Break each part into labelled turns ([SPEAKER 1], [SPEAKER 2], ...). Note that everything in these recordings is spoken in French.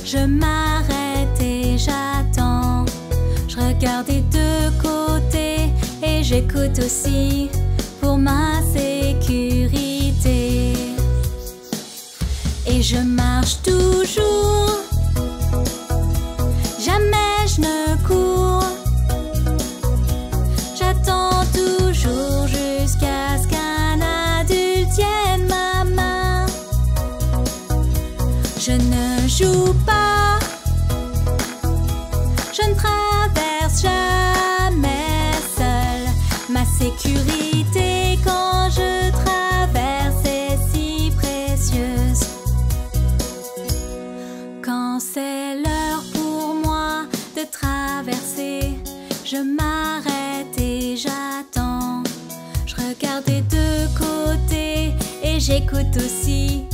[SPEAKER 1] Je m'arrête et j'attends. Je regarde des deux côtés et j'écoute aussi pour ma sécurité. Et je marche toujours, jamais je ne cours. J'attends toujours jusqu'à ce qu'un adulte tienne ma main. Je ne joue pas, je ne traverse jamais seule. Ma sécurité quand je traverse est si précieuse. Quand c'est l'heure pour moi de traverser, je m'arrête et j'attends. Je regarde des deux côtés et j'écoute aussi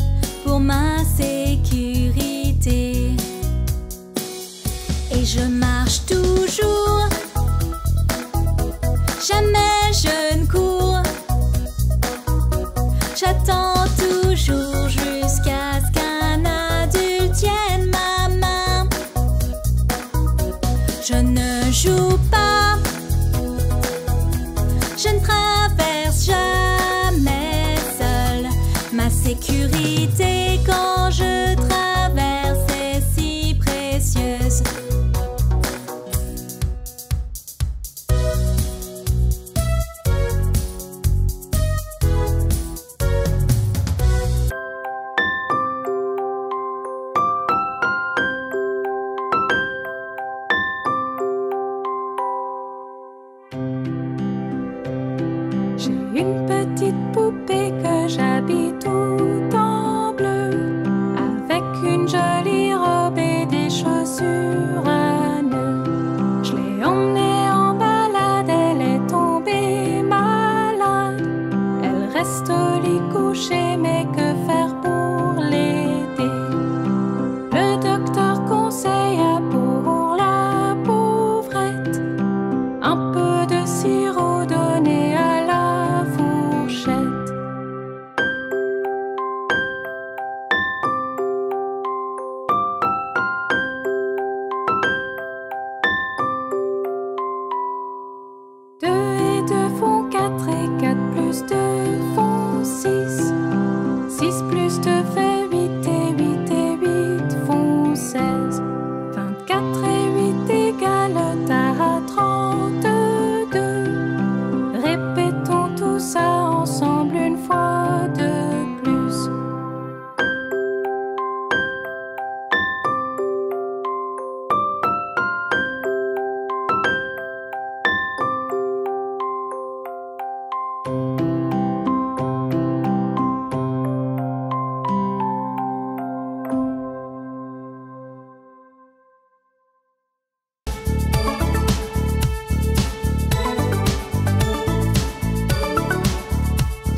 [SPEAKER 1] pour ma sécurité. Et je marche toujours, jamais je ne cours. J'attends toujours jusqu'à ce qu'un adulte tienne ma main. Je ne joue pas, je ne traverse jamais seule. Ma sécurité quand je traverse est si précieuse.
[SPEAKER 2] J'ai une petite poupée que j'habille tout en bleu, avec une jolie robe et des chaussures à nœuds. Je l'ai emmenée en balade, elle est tombée malade. Elle reste au lit couchée, mais que faire pour l'aider? Le docteur conseilla pour la pauvrette un peu de sirop donné à la fourchette. Deux et deux font 4 et 4 plus 2 font 6. 6 plus 2 fait 8 et 8 et 8 font 16. 24 et 8 égalent à 32. Répétons tout ça ensemble une fois de plus.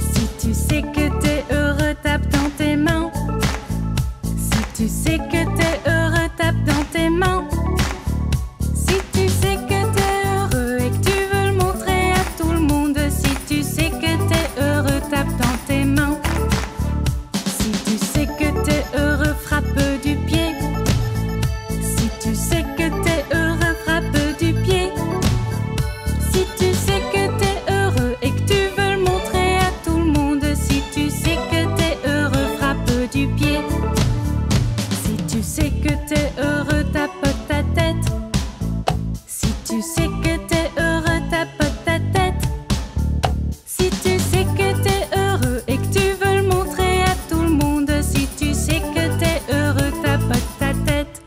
[SPEAKER 2] Si tu sais que t'es heureux, tape dans tes mains. Si tu sais que t'es heureux, tape dans tes mains. Si tu sais que t'es heureux et que tu veux le montrer à tout le monde. Si tu sais que t'es heureux, tape dans tes mains. Si tu sais que t'es heureux, frappe du pied. Si tu sais que t'es heureux, frappe du pied. Si tu sais que t'es heureux et que tu veux le montrer à tout le monde. Si tu sais que t'es heureux, frappe du pied. Si tu sais que t'es heureux, tapote ta tête. Si tu sais que t'es heureux, tapote ta tête. Si tu sais que t'es heureux et que tu veux le montrer à tout le monde. Si tu sais que t'es heureux, tapote ta tête.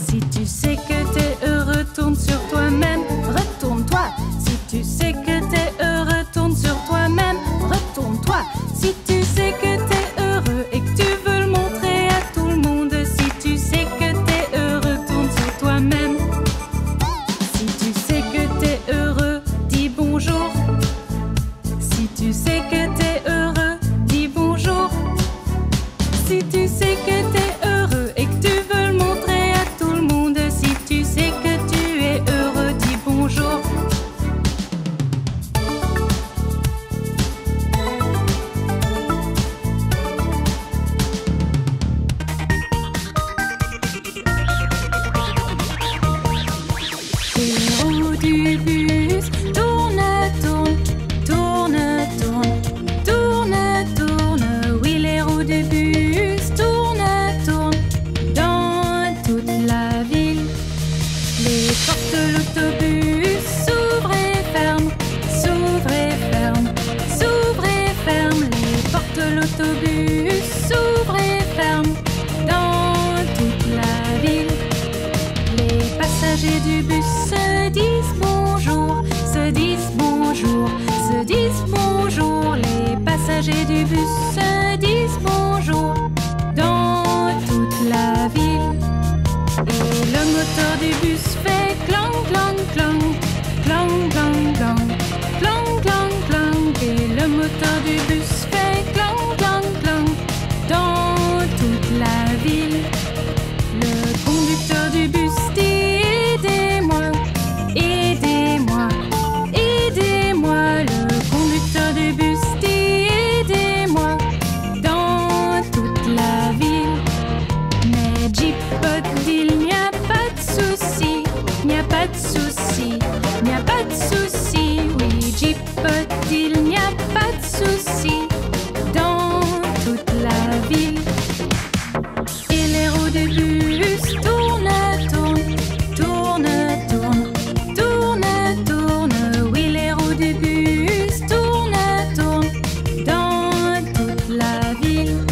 [SPEAKER 2] Si tu sais que t'es heureux, tourne sur toi-même, retourne-toi. Si tu sais que t'es heureux, tourne sur toi-même, retourne-toi. Si tu sais que t'es heureux et que tu veux le montrer à tout le monde. Si tu sais que t'es passagers du bus se disent bonjour, se disent bonjour, se disent bonjour. Les passagers du bus se disent bonjour dans toute la ville. Et le moteur du bus fait clang, clang, clang, clang, clang, clang, clang, clang, clang. Et le moteur du bus fait clang, clang, clang dans toute la ville. Le conducteur du bus dit aidez-moi, aidez-moi, aidez-moi. Le conducteur du bus dit aidez-moi dans toute la ville. Mais Jeepot dit il n'y a pas de souci, il n'y a pas de souci, il n'y a pas de souci. Oui, Jeepot dit il n'y a pas de souci dans toute la ville. Et les roues du bus tournent, tournent, tournent, tournent, tournent, tournent. Oui, les roues du bus tournent, tournent dans toute la ville.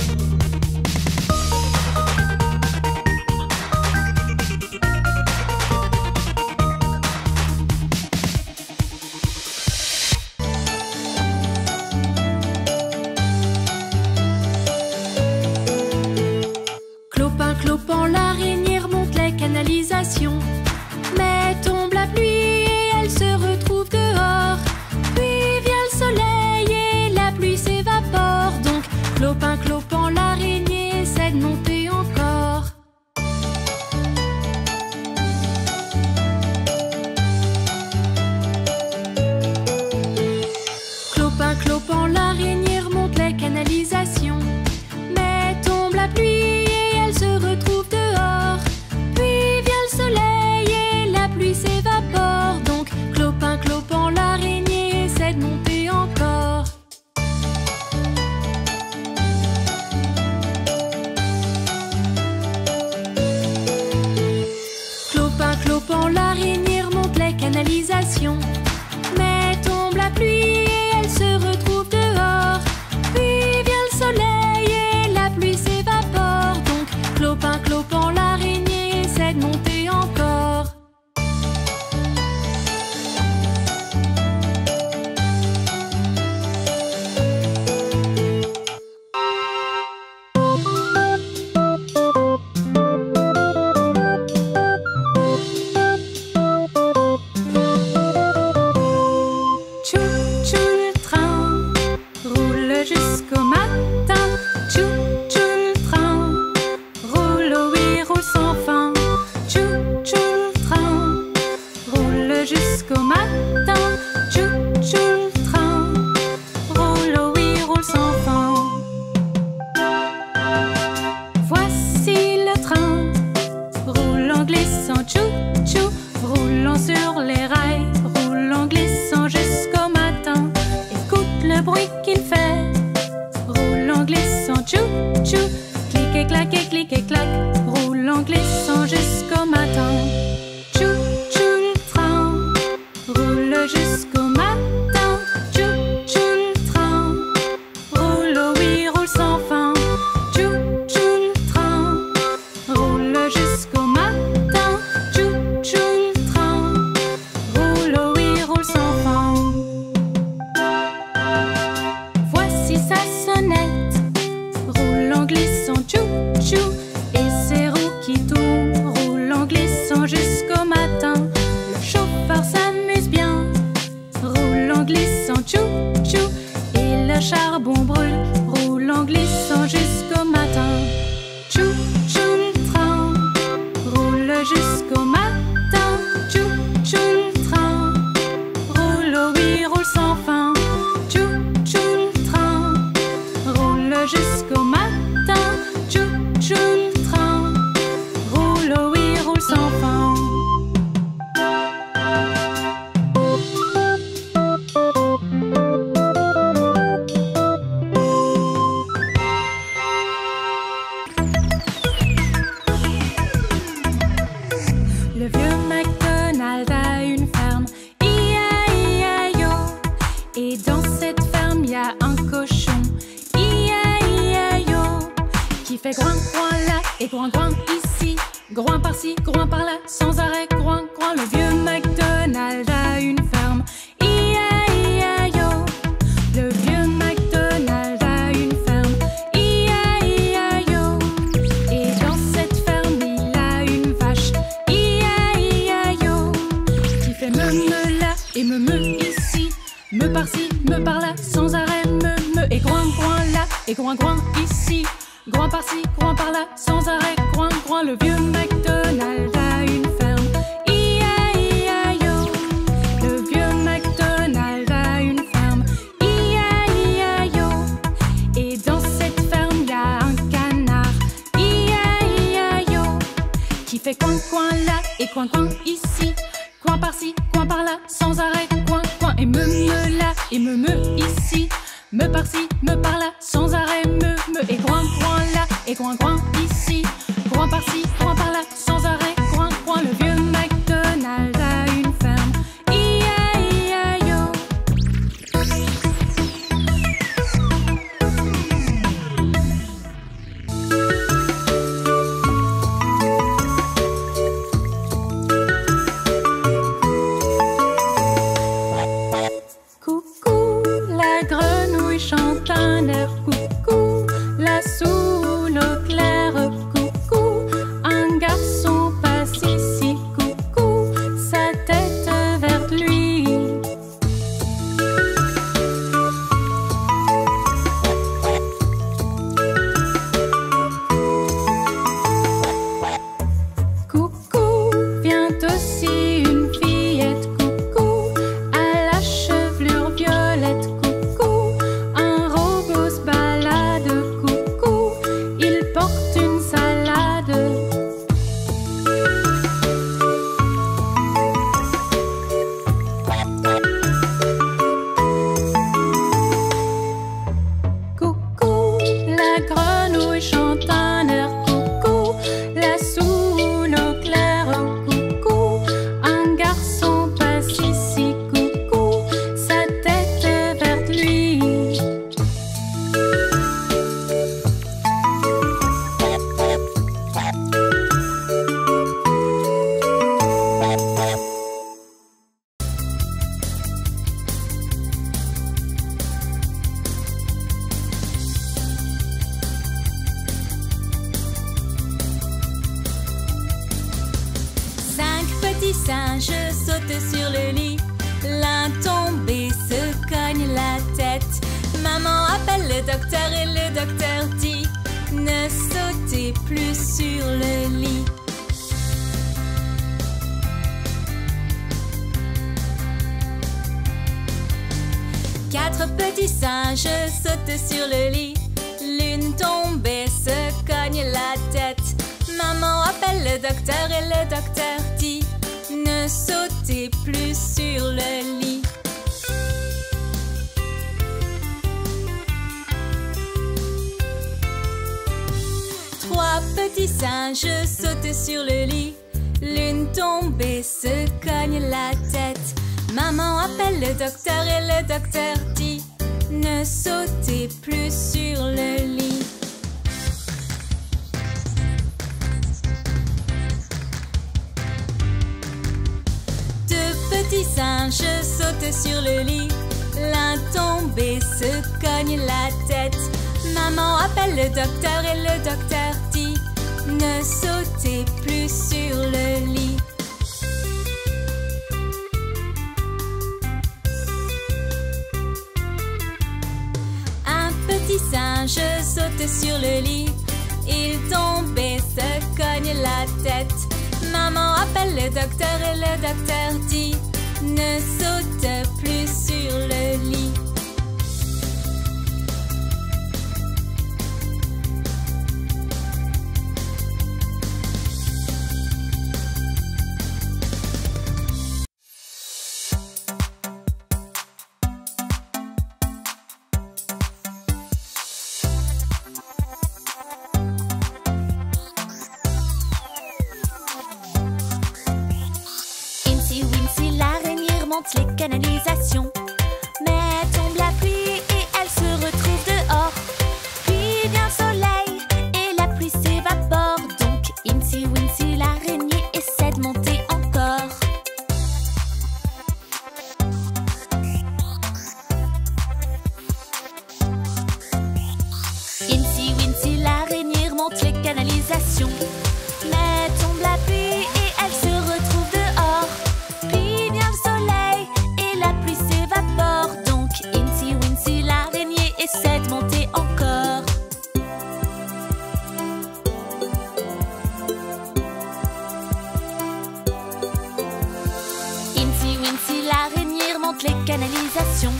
[SPEAKER 1] Clopin, clopin, l'araignée remonte les canalisations. Mais tombe la pluie et elle se retrouve dehors. Puis vient le soleil et la pluie s'évapore. Donc clopin, clopin, l'araignée essaie de monter encore. Clopin, clopin, l'araignée remonte les canalisations. Mais tombe la pluie et elle se retrouve dehors. Puis vient le soleil et la pluie s'évapore. Donc clopin, clopin, l'araignée essaie de monter encore. Clopin, clopin, l'araignée remonte les canalisations. Mais tombe la pluie et elle se retrouve dehors. Puis vient le soleil et la pluie s'évapore. Donc clopin, clopin, l'araignée essaie de monter encore.
[SPEAKER 2] Tchou, tchou, le train roule jusqu'au matin. Tchou, tchou, le train roule, oh oui, roule sans fin. Tchou, tchou, le train roule jusqu'au matin. Tchou, tchou, le train roule, oh oui, roule sans fin. Voici le train roule en glissant, tchou, tchou, roulant sur les rails, roule en glissant jusqu'au matin. Écoute le bruit qu'il fait, roule en glissant, tchou, tchou, clic et clac et clic et clac, roule en glissant jusqu'au matin. Tchou, tchou, le train roule jusqu'au matin. Tchou, tchou, le train roule, oh oui, roule sans fin. Tchou, tchou, le train roule jusqu'au matin. Tchou, tchou, le train roule, oh oui, roule sans fin. Voici sa sonnette, roule en glissant, tchou, tchou, et ses roues qui tournent, roule en glissant jusqu'au matin. Le chauffeur s'amuse bien, roule en glissant, tchou, tchou, et le charbon brûle, roule en glissant jusqu'au matin. Tchou, tchou, le train roule jusqu'au matin. Tchou, tchou, le train roule, oh oui, roule sans fin. Tchou, tchou, le train roule jusqu'au matin. Tchou, tchou, le train roule, oh oui, roule sans fin. Groin par-ci, groin par-là, sans arrêt, groin, groin. Le vieux McDonald a une ferme. I-A-I-A-I-O. Le vieux McDonald a une ferme. I-A-I-A-I-O. Et dans cette ferme, il a une vache. I-A-I-A-I-O. Qui fait me là et me ici. Me par-ci, me par-là, sans arrêt, me. Et groin, groin là, et groin, groin ici. Groin par-ci, groin par-là, sans arrêt, groin, groin. Le vieux McDonald a une ferme. I-A-I-A-I-O. Le vieux McDonald a une ferme. I-A-I-A-I-O. Et dans cette ferme, y a un canard. I-A-I-A-I-O. Qui fait coin, coin là, et coin, coin ici. Coin par-ci, coin par-là, sans arrêt, coin, coin. Et me là, et me ici. Me par-ci, me par-là, sans arrêt, me. Et groin, groin là, et groin, groin ici. Groin par-ci, groin par-là, sans arrêt, groin, groin. Le vieux McDonald a une ferme. I-A-I-A-I-O. Coucou, la grenouille chante un air. Coucou, la soule au clair. Coucou, un garçon passe ici. Coucou, sa tête vers lui. Coucou, vient aussi une fillette. Coucou, à la chevelure violette. Coucou, un robot se balade. Coucou, il porte une salade. Coucou, la grenouille chante un air. Coucou, la soule au clair. Coucou, un garçon passe ici. Coucou, sa tête vers lui.
[SPEAKER 1] Cinq petits singes sautent sur le lit. L'un tombé se cogne la tête. Maman appelle le docteur et le docteur dit: ne sautez plus sur le lit. Quatre petits singes sautent sur le lit. L'une tombée se cogne la tête. Maman appelle le docteur et le docteur dit: ne sautez plus sur le lit. Trois petits singes sautent sur le lit. L'une tombée se cogne la tête. Maman appelle le docteur et le docteur dit: ne sautez plus sur le lit. Deux petits singes sautent sur le lit. L'un tombé se cogne la tête. Maman appelle le docteur et le docteur dit: ne sautez plus sur le lit. Un petit singe saute sur le lit. Il tombe et se cogne la tête. Maman appelle le docteur et le docteur dit: ne saute plus sur le lit.
[SPEAKER 3] Les canalisations. Mais tombe la pluie et elle se retrouve dehors. Puis vient le soleil et la pluie s'évapore. Donc Incy Wincy la monte les canalisations.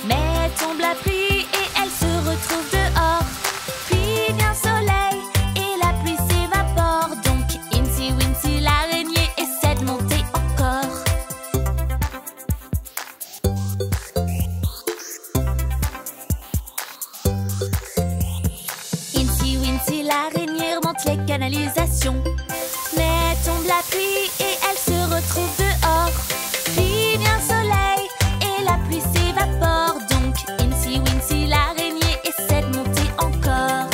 [SPEAKER 3] Mais tombe la pluie et elle se retrouve dehors. Puis vient le soleil et la pluie s'évapore. Donc Incy Wincy l'araignée essaie de monter encore. Incy Wincy l'araignée remonte les canalisations. Mais tombe la pluie et elle se retrouve dehors. Puis vient le soleil et la pluie s'évapore. Donc Incy Wincy l'araignée essaie de monter encore.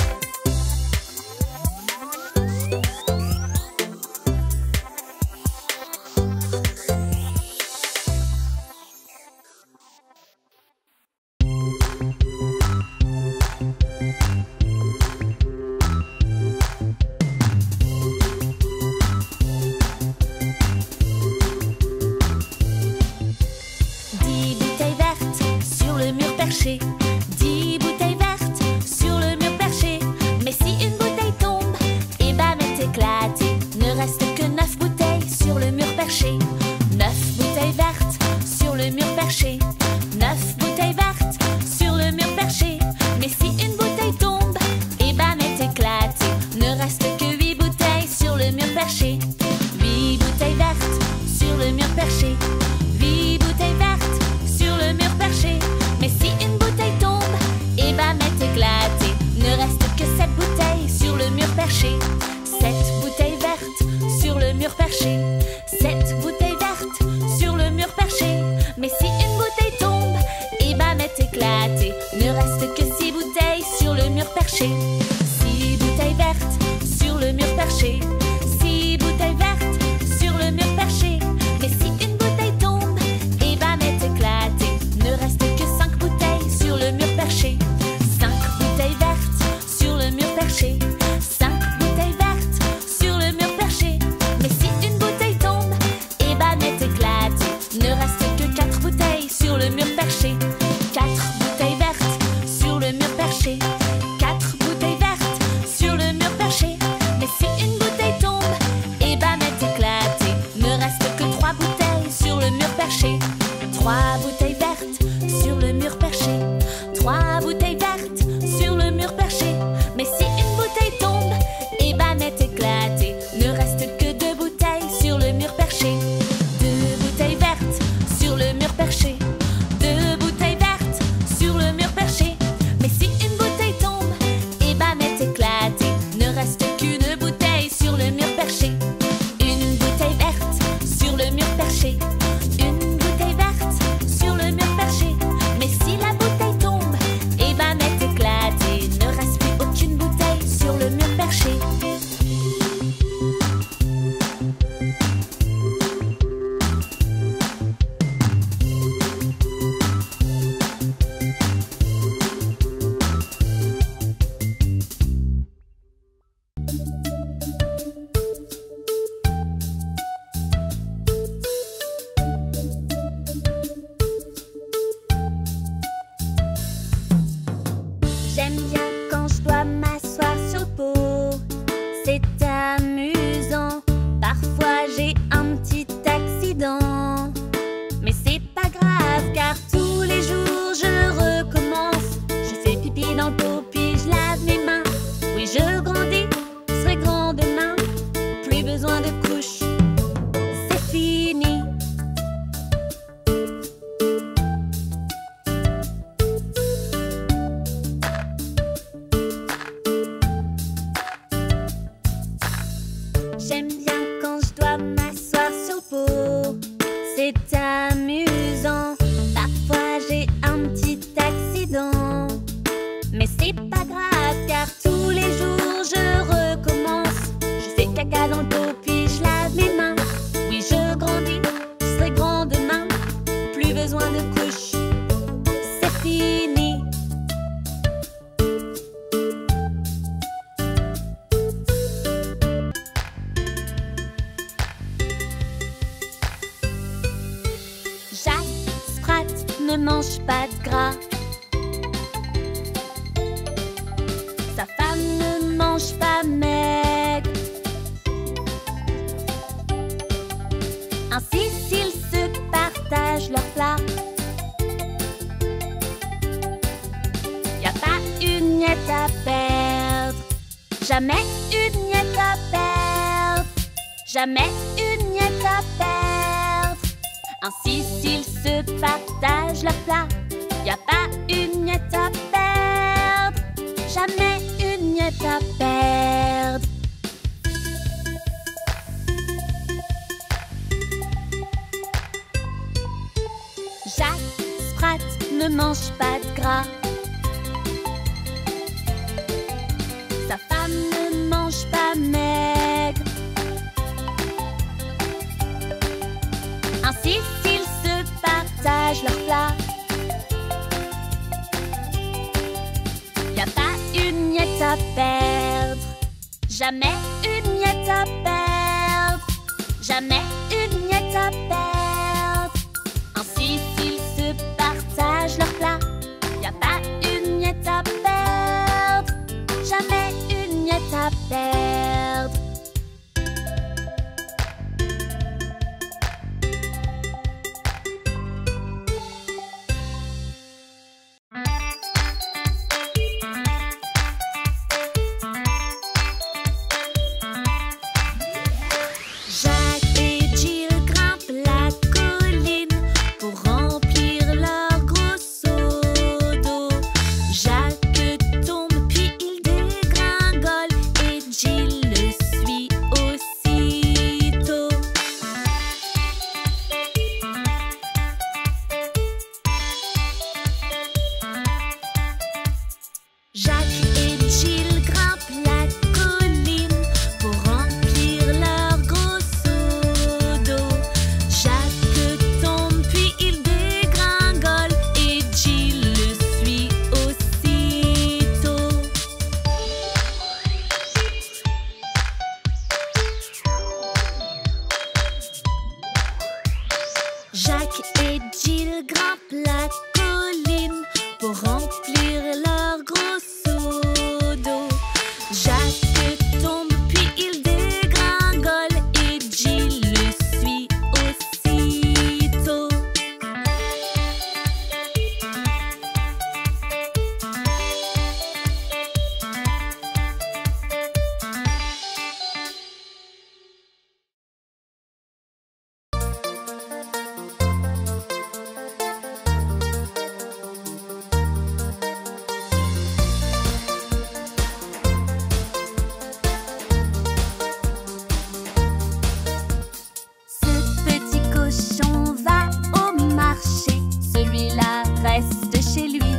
[SPEAKER 1] ne mange pas de gras. Sa femme ne mange pas maigre. Ainsi s'ils se partagent leur plat,
[SPEAKER 3] Jamais une miette à perdre. Jamais une miette à perdre. Ainsi s'ils se partagent leur plat, y a pas une miette à perdre. Jamais une miette à perdre. Jacques Sprat ne mange pas de gras. Sa femme ne mange pas maigre. Ainsi s'ils se partagent leur plat, y a pas une miette à perdre. Jamais une miette à perdre. Jamais une miette à perdre. Ainsi s'ils se partagent leur plat, y a pas une miette à perdre. Jamais une miette à perdre. Jacques et Jill grimpent la colline pour remplir leur gros seau d'eau. Jacques tombe puis il dégringole et Jill le suit aussitôt. Jacques et Jill grimpent la colline pour remplir leur gros seau d'eau. Jacques tombe puis il dégringole et Jill le suit aussitôt. Jacques et Jill grimpent la colline pour remplir leur gros seau d'eau. Jacques tombe puis il dégringole et Jill le suit aussitôt. Ce petit cochon va au marché, celui-là reste chez lui.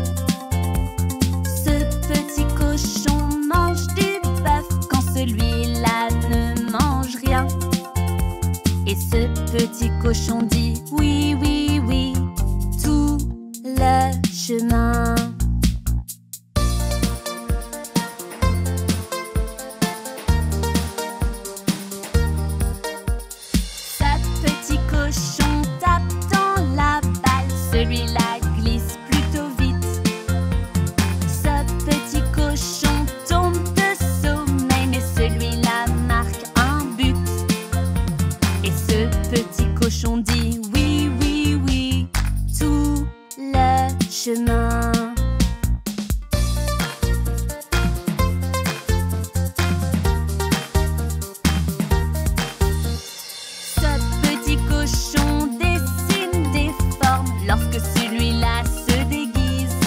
[SPEAKER 3] Ce petit cochon mange du bœuf quand celui-là ne mange rien. Et ce petit cochon dit oui, oui, oui, tout le chemin. Ce petit cochon tape dans la balle, celui-là glisse plutôt vite. Ce petit cochon tombe de sommeil, mais celui-là marque un but. Et ce petit cochon dit oui, oui, oui, tout le chemin. Ce petit cochon dessine des formes lorsque celui-là se déguise.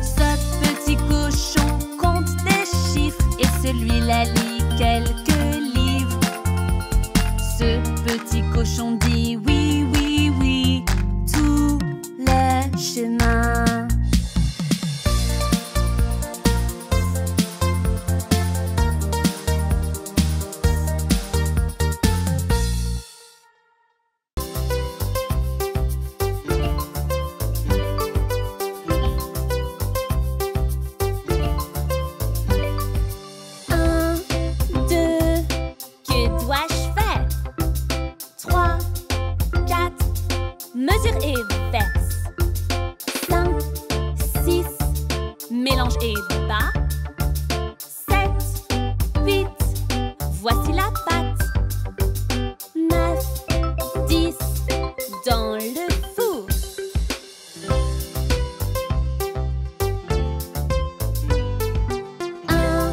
[SPEAKER 3] Ce petit cochon compte des chiffres et celui-là lit quelques livres. Ce petit cochon dit oui, oui, oui, tout le chemin. Un, deux, que dois-je faire? 3, 4, mesure et verse. 5, 6, mélange et bat. 7, 8, voici la pâte. 9, 10, dans le four. 1,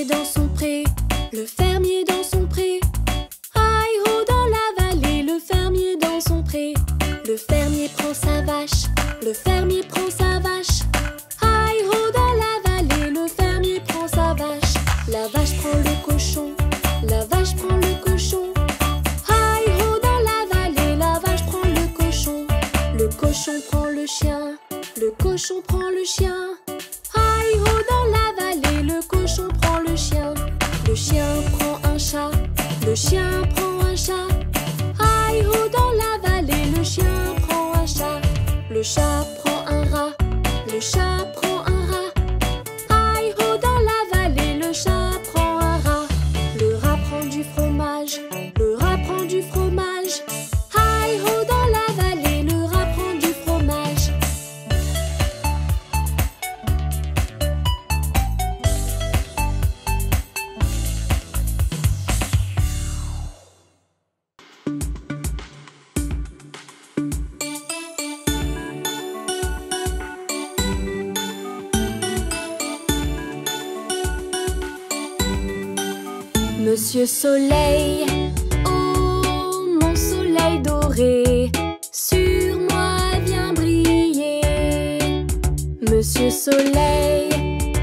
[SPEAKER 1] fermier dans son pré, le fermier dans son pré. Hi-ho dans la vallée, le fermier dans son pré. Le fermier prend sa vache, le fermier prend sa vache. Hi-ho dans la vallée, le fermier prend sa vache. La vache prend le cochon, la vache prend le cochon. Hi-ho dans la vallée, la vache prend le cochon. Le cochon prend le chien, le cochon prend le chien. Hi-ho dans la vallée, le cochon prend le chien. Le chien prend un chat, le chien prend un chat. Hi-ho dans la vallée, le chien prend un chat. Le chat prend un rat, le chat prend un rat. Hi-ho dans la vallée, le chat prend un rat. Le rat prend du fromage, le rat prend du fromage. Hi-ho dans la vallée, le rat prend du fromage. Monsieur Soleil, oh mon soleil doré, sur moi viens briller. Monsieur Soleil,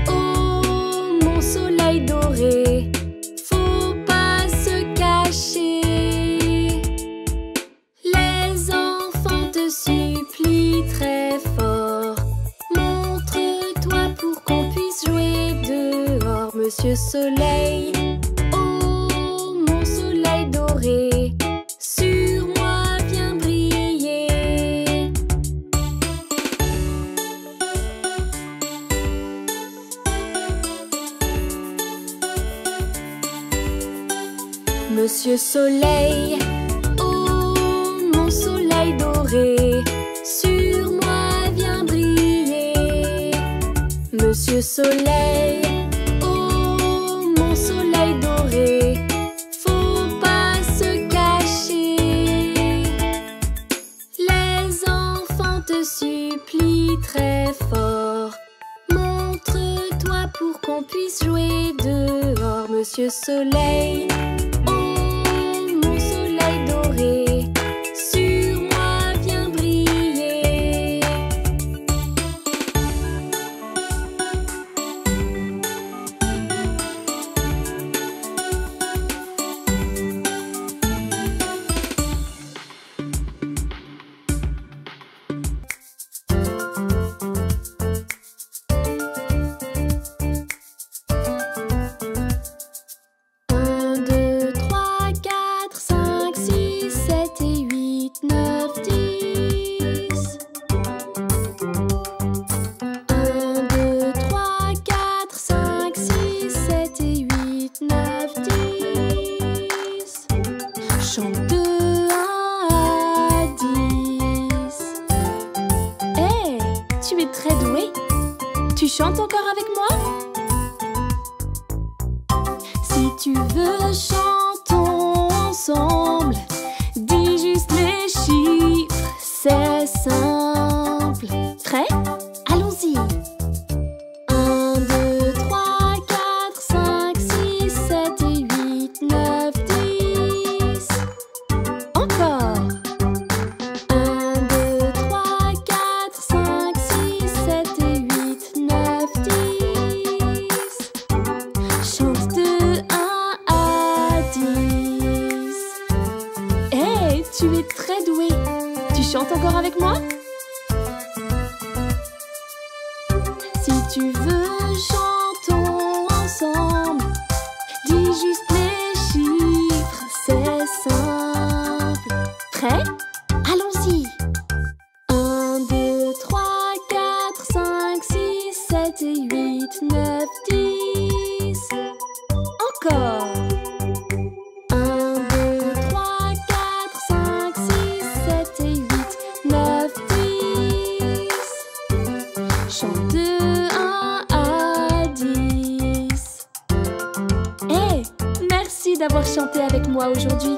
[SPEAKER 1] oh mon soleil doré, faut pas se cacher. Les enfants te supplient très fort, montre-toi pour qu'on puisse jouer dehors. Monsieur Soleil, doré, sur moi viens briller. Monsieur Soleil, oh mon soleil doré, sur moi viens briller. Monsieur Soleil, oh mon soleil doré, supplie très fort, montre-toi pour qu'on puisse jouer dehors. Monsieur Soleil, oh mon soleil doré, sur moi viens briller. Chante encore avec moi? Si tu veux, chantons ensemble. Dis juste les chiffres, c'est simple. Prêt? Allons-y. 1, 2, 3, 4, 5, 6, 7 et 8, 9, 10. Encore. 1, 2, 3, 4, 5, 6, 7 et 8, 9, 10. Chante de 1 à 10. Hey, tu es très doué. Tu chantes encore avec moi? Si tu veux, chantons ensemble. Dis juste les chiffres, c'est simple. Prêt? Allons-y. 1, 2, 3, 4, 5, 6, 7 et 8, 9, 10. Encore. 1, 2, 3, 4, 5, 6, 7 et 8, 9, 10. Chante de 1 à 10. Hey, merci d'avoir chanté avec moi aujourd'hui.